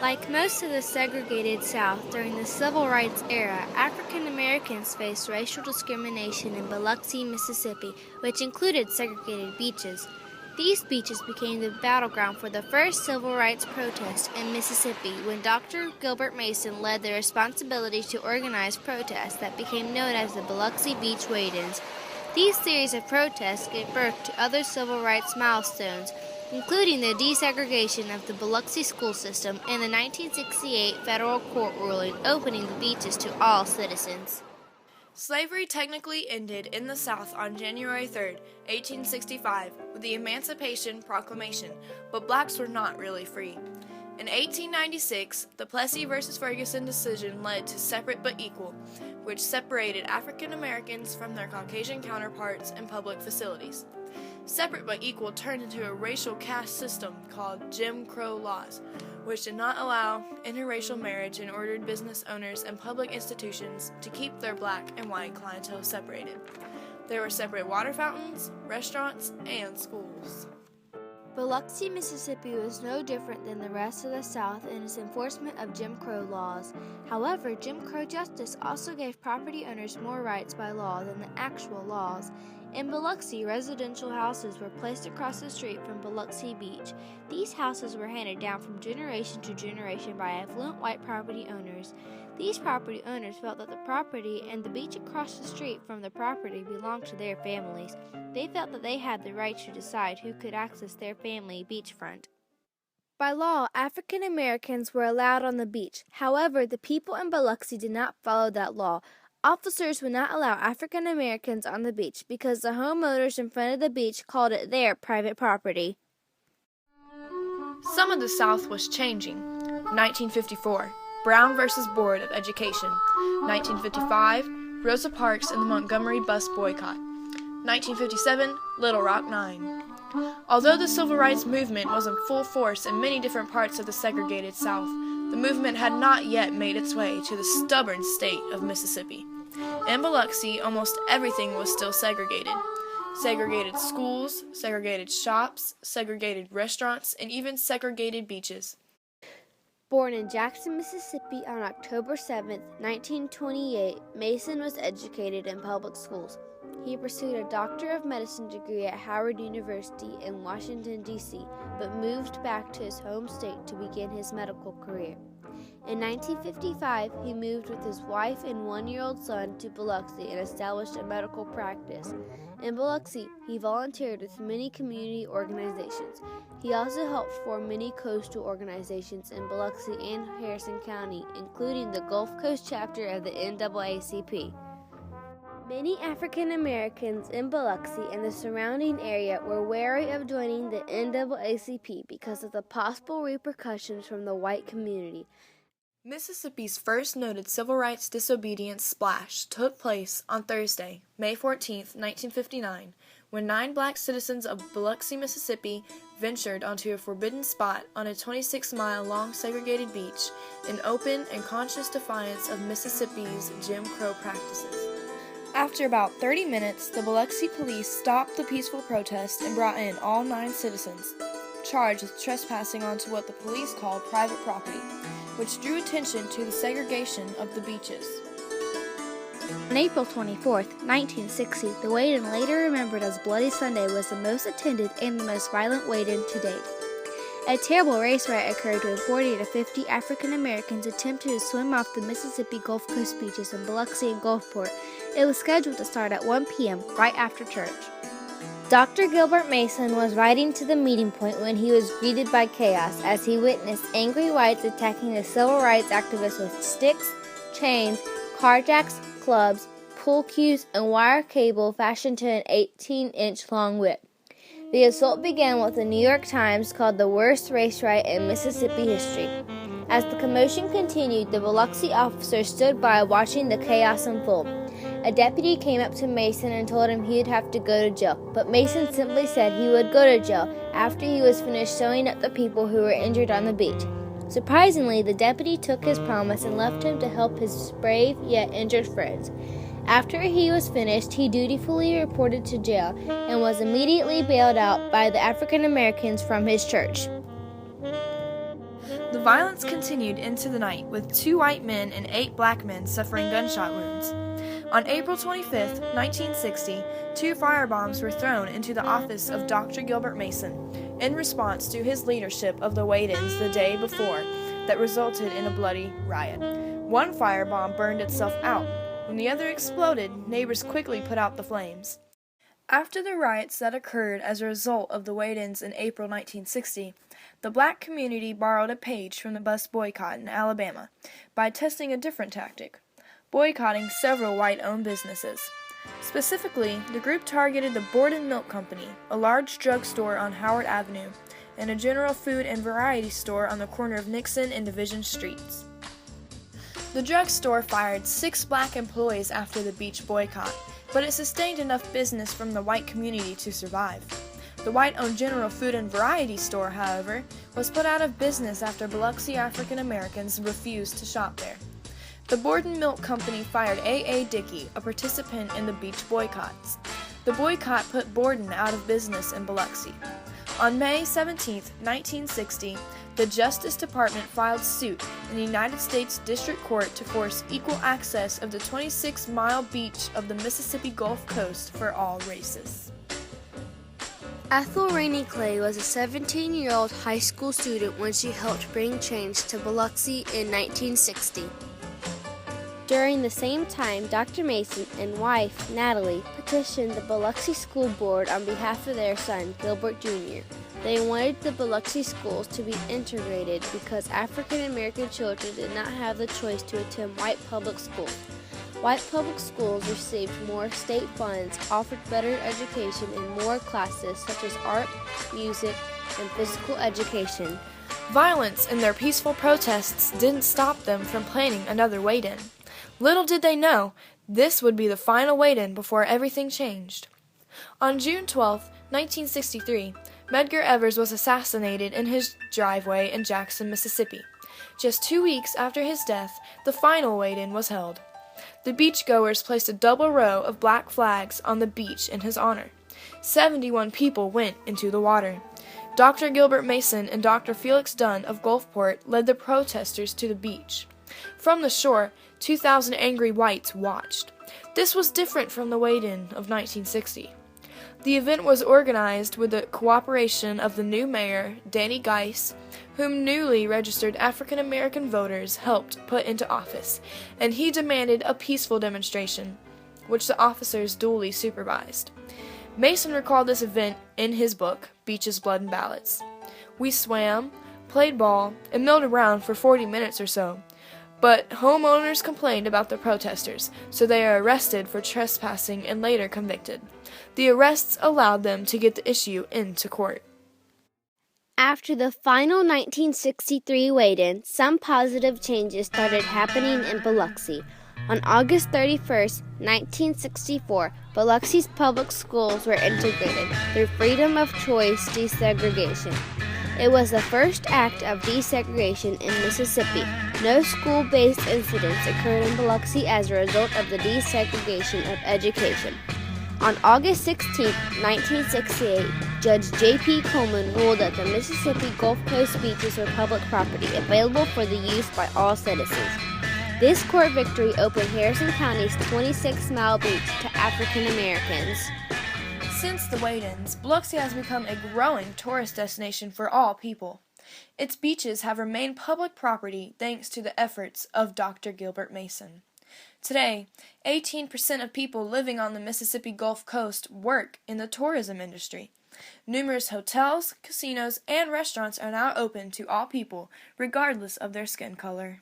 Like most of the segregated South during the Civil Rights era, African Americans faced racial discrimination in Biloxi, Mississippi, which included segregated beaches. These beaches became the battleground for the first civil rights protest in Mississippi when Dr. Gilbert Mason led the responsibility to organize protests that became known as the Biloxi Beach Wade-Ins. These series of protests gave birth to other civil rights milestones, including the desegregation of the Biloxi school system and the 1968 federal court ruling opening the beaches to all citizens. Slavery technically ended in the South on January 3, 1865, with the Emancipation Proclamation, but blacks were not really free. In 1896, the Plessy v. Ferguson decision led to separate but equal, which separated African Americans from their Caucasian counterparts in public facilities. Separate but equal turned into a racial caste system called Jim Crow laws, which did not allow interracial marriage and ordered business owners and public institutions to keep their black and white clientele separated. There were separate water fountains, restaurants, and schools. Biloxi, Mississippi was no different than the rest of the South in its enforcement of Jim Crow laws. However, Jim Crow justice also gave property owners more rights by law than the actual laws. In Biloxi, residential houses were placed across the street from Biloxi Beach. These houses were handed down from generation to generation by affluent white property owners. These property owners felt that the property and the beach across the street from the property belonged to their families. They felt that they had the right to decide who could access their family beachfront. By law, African Americans were allowed on the beach. However, the people in Biloxi did not follow that law. Officers would not allow African Americans on the beach because the homeowners in front of the beach called it their private property. Some of the South was changing. 1954, Brown versus Board of Education. 1955, Rosa Parks and the Montgomery bus boycott. 1957, Little Rock 9. Although the civil rights movement was in full force in many different parts of the segregated South, the movement had not yet made its way to the stubborn state of Mississippi. In Biloxi, almost everything was still segregated. Segregated schools, segregated shops, segregated restaurants, and even segregated beaches. Born in Jackson, Mississippi on October 7, 1928, Mason was educated in public schools. He pursued a Doctor of Medicine degree at Howard University in Washington, D.C., but moved back to his home state to begin his medical career. In 1955, he moved with his wife and one-year-old son to Biloxi and established a medical practice. In Biloxi, he volunteered with many community organizations. He also helped form many coastal organizations in Biloxi and Harrison County, including the Gulf Coast chapter of the NAACP. Many African Americans in Biloxi and the surrounding area were wary of joining the NAACP because of the possible repercussions from the white community. Mississippi's first noted civil rights disobedience splash took place on Thursday, May 14, 1959, when 9 black citizens of Biloxi, Mississippi ventured onto a forbidden spot on a 26-mile-long segregated beach in open and conscious defiance of Mississippi's Jim Crow practices. After about 30 minutes, the Biloxi police stopped the peaceful protest and brought in all 9 citizens, charged with trespassing onto what the police called private property, which drew attention to the segregation of the beaches. On April 24, 1960, the Wade-In, later remembered as Bloody Sunday, was the most attended and the most violent Wade-In to date. A terrible race riot occurred when 40 to 50 African Americans attempted to swim off the Mississippi Gulf Coast beaches in Biloxi and Gulfport. It was scheduled to start at 1 p.m., right after church. Dr. Gilbert Mason was riding to the meeting point when he was greeted by chaos as he witnessed angry whites attacking the civil rights activists with sticks, chains, car jacks, clubs, pool cues, and wire cable fashioned to an 18-inch long whip. The assault began what the New York Times called the worst race riot in Mississippi history. As the commotion continued, the Biloxi officers stood by watching the chaos unfold. A deputy came up to Mason and told him he would have to go to jail, but Mason simply said he would go to jail after he was finished sewing up the people who were injured on the beach. Surprisingly, the deputy took his promise and left him to help his brave yet injured friends. After he was finished, he dutifully reported to jail and was immediately bailed out by the African Americans from his church. The violence continued into the night, with 2 white men and 8 black men suffering gunshot wounds. On April 25, 1960, 2 firebombs were thrown into the office of Dr. Gilbert Mason in response to his leadership of the Wade-Ins the day before that resulted in a bloody riot. 1 firebomb burned itself out. When the other exploded, neighbors quickly put out the flames. After the riots that occurred as a result of the Wade-Ins in April 1960, the black community borrowed a page from the bus boycott in Alabama by testing a different tactic, boycotting several white-owned businesses. Specifically, the group targeted the Borden Milk Company, a large drugstore on Howard Avenue, and a general food and variety store on the corner of Nixon and Division Streets. The drugstore fired 6 black employees after the beach boycott, but it sustained enough business from the white community to survive. The white-owned General Food and Variety Store, however, was put out of business after Biloxi African Americans refused to shop there. The Borden Milk Company fired A.A. Dickey, a participant in the beach boycotts. The boycott put Borden out of business in Biloxi. On May 17, 1960, the Justice Department filed suit in the United States District Court to force equal access of the 26-mile beach of the Mississippi Gulf Coast for all races. Ethel Rainey Clay was a 17-year-old high school student when she helped bring change to Biloxi in 1960. During the same time, Dr. Mason and wife, Natalie, petitioned the Biloxi School Board on behalf of their son, Gilbert Jr. They wanted the Biloxi schools to be integrated because African American children did not have the choice to attend white public schools. White public schools received more state funds, offered better education in more classes such as art, music, and physical education. Violence in their peaceful protests didn't stop them from planning another Wade-In. Little did they know, this would be the final Wade-In before everything changed. On June 12, 1963, Medgar Evers was assassinated in his driveway in Jackson, Mississippi. Just 2 weeks after his death, the final Wade-In was held. The beachgoers placed a double row of black flags on the beach in his honor. 71 people went into the water. Dr. Gilbert Mason and Dr. Felix Dunn of Gulfport led the protesters to the beach. From the shore, 2,000 angry whites watched. This was different from the Wade-In of 1960. The event was organized with the cooperation of the new mayor, Danny Geis, whom newly registered African American voters helped put into office, and he demanded a peaceful demonstration, which the officers duly supervised. Mason recalled this event in his book, Beaches, Blood, and Ballots. "We swam, played ball, and milled around for 40 minutes or so. But homeowners complained about the protesters, so they are arrested for trespassing and later convicted. The arrests allowed them to get the issue into court." After the final 1963 Wade-In, some positive changes started happening in Biloxi. On August 31, 1964, Biloxi's public schools were integrated through freedom of choice desegregation. It was the first act of desegregation in Mississippi. No school-based incidents occurred in Biloxi as a result of the desegregation of education. On August 16, 1968, Judge J.P. Coleman ruled that the Mississippi Gulf Coast beaches were public property, available for the use by all citizens. This court victory opened Harrison County's 26-mile beach to African Americans. Since the Wade-Ins, Biloxi has become a growing tourist destination for all people. Its beaches have remained public property thanks to the efforts of Dr. Gilbert Mason. Today, 18% of people living on the Mississippi Gulf Coast work in the tourism industry. Numerous hotels, casinos, and restaurants are now open to all people, regardless of their skin color.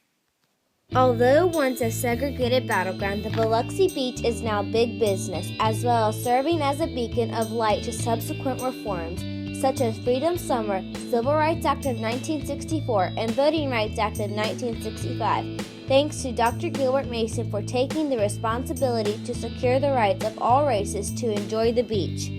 Although once a segregated battleground, the Biloxi Beach is now big business, as well as serving as a beacon of light to subsequent reforms, such as Freedom Summer, Civil Rights Act of 1964, and Voting Rights Act of 1965. Thanks to Dr. Gilbert Mason for taking the responsibility to secure the rights of all races to enjoy the beach.